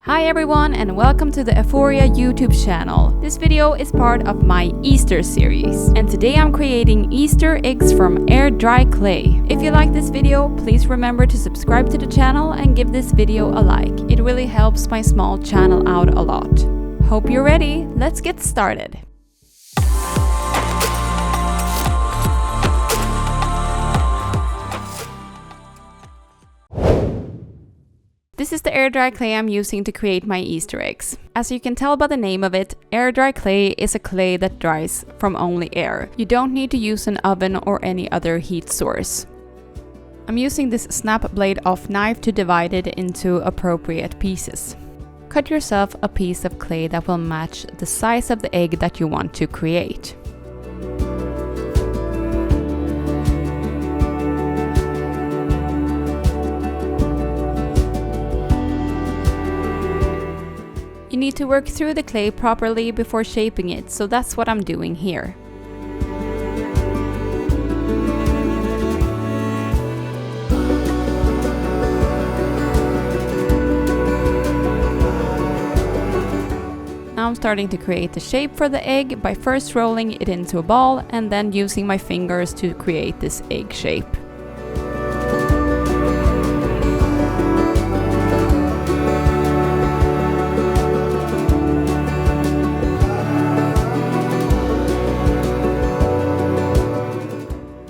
Hi everyone and welcome to the Eforia YouTube channel. This video is part of my Easter series and today I'm creating Easter eggs from air dry clay. If you like this video, please remember to subscribe to the channel and give this video a like. It really helps my small channel out a lot. Hope you're ready, let's get started. This is the air dry clay I'm using to create my Easter eggs. As you can tell by the name of it, air dry clay is a clay that dries from only air. You don't need to use an oven or any other heat source. I'm using this snap blade off knife to divide it into appropriate pieces. Cut yourself a piece of clay that will match the size of the egg that you want to create. You need to work through the clay properly before shaping it, so that's what I'm doing here. Now I'm starting to create the shape for the egg by first rolling it into a ball and then using my fingers to create this egg shape.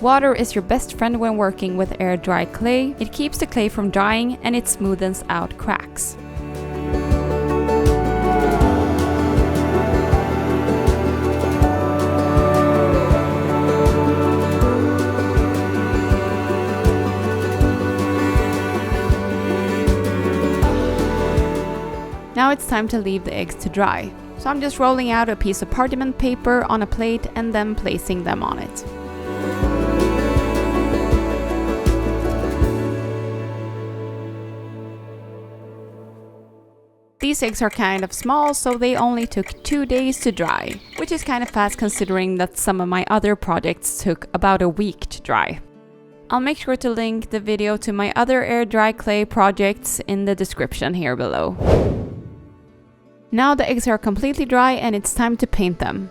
Water is your best friend when working with air dry clay. It keeps the clay from drying and it smoothens out cracks. Now it's time to leave the eggs to dry. So I'm just rolling out a piece of parchment paper on a plate and then placing them on it. These eggs are kind of small, so they only took 2 days to dry, which is kind of fast considering that some of my other projects took about a week to dry. I'll make sure to link the video to my other air dry clay projects in the description here below. Now the eggs are completely dry and it's time to paint them.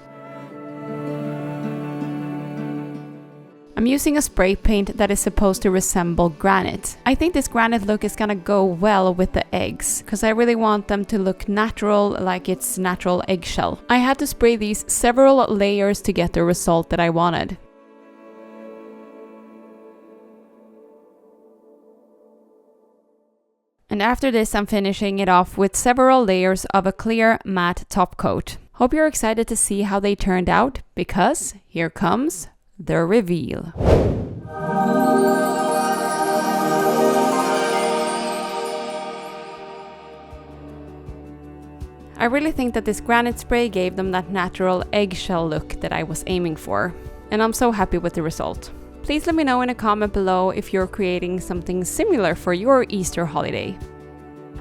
I'm using a spray paint that is supposed to resemble granite. I think this granite look is gonna go well with the eggs, because I really want them to look natural, like it's natural eggshell. I had to spray these several layers to get the result that I wanted. And after this I'm finishing it off with several layers of a clear matte top coat. Hope you're excited to see how they turned out, because here comes the reveal. I really think that this granite spray gave them that natural eggshell look that I was aiming for, and I'm so happy with the result. Please let me know in a comment below if you're creating something similar for your Easter holiday.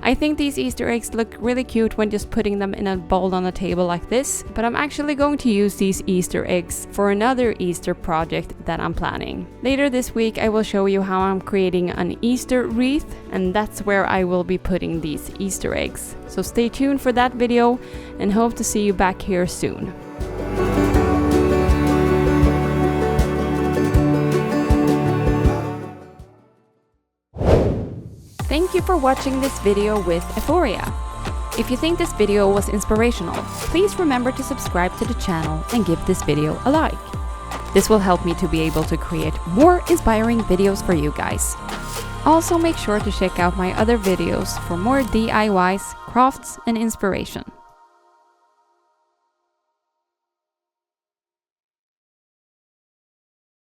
I think these Easter eggs look really cute when just putting them in a bowl on a table like this, but I'm actually going to use these Easter eggs for another Easter project that I'm planning. Later this week I will show you how I'm creating an Easter wreath, and that's where I will be putting these Easter eggs. So stay tuned for that video and hope to see you back here soon. Thank you for watching this video with Eforia. If you think this video was inspirational, please remember to subscribe to the channel and give this video a like. This will help me to be able to create more inspiring videos for you guys. Also make sure to check out my other videos for more DIYs, crafts and inspiration.